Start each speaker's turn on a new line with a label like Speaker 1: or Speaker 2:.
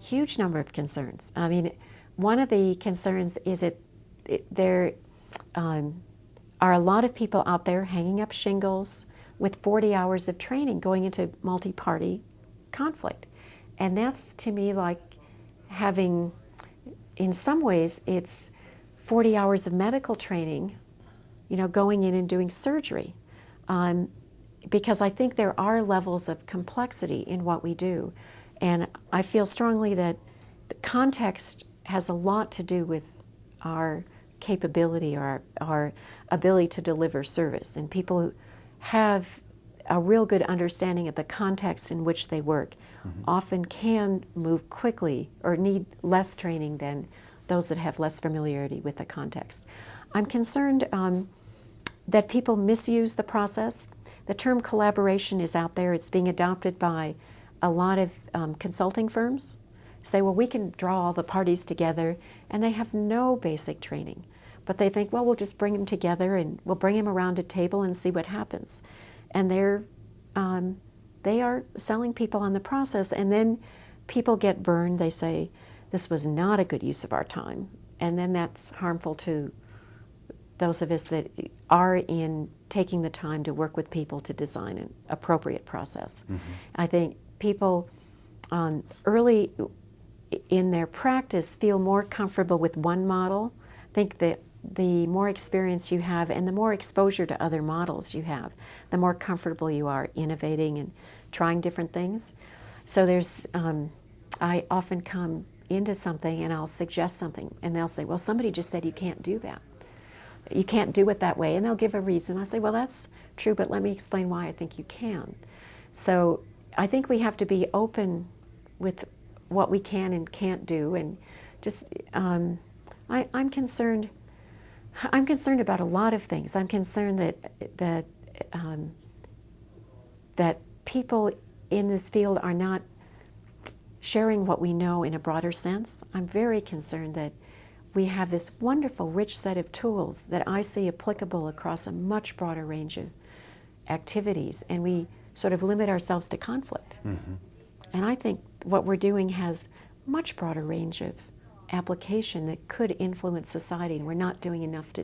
Speaker 1: huge number of concerns. I mean, one of the concerns is there are a lot of people out there hanging up shingles with 40 hours of training going into multi-party conflict. And that's, to me, like having, in some ways, it's 40 hours of medical training, you know, going in and doing surgery. Because I think there are levels of complexity in what we do. And I feel strongly that the context has a lot to do with our capability or our ability to deliver service. And people who have a real good understanding of the context in which they work often can move quickly or need less training than those that have less familiarity with the context. I'm concerned that people misuse the process. The term collaboration is out there. It's being adopted by a lot of consulting firms. Say, well, we can draw all the parties together, and they have no basic training. But they think, well, we'll just bring them together and we'll bring them around a table and see what happens. And they are selling people on the process, and then people get burned. They say, this was not a good use of our time. And then that's harmful to those of us that are in taking the time to work with people to design an appropriate process. I think people early in their practice feel more comfortable with one model. I think that the more experience you have and the more exposure to other models you have, the more comfortable you are innovating and trying different things. So there's, I often come into something and I'll suggest something and they'll say, well, somebody just said you can't do that. You can't do it that way, and they'll give a reason. I say, well, that's true, but let me explain why I think you can. So I think we have to be open with what we can and can't do, and just, I'm concerned about a lot of things. I'm concerned that people in this field are not sharing what we know in a broader sense. I'm very concerned that we have this wonderful, rich set of tools that I see applicable across a much broader range of activities, and we sort of limit ourselves to conflict. And I think what we're doing has much broader range of application that could influence society, and we're not doing enough to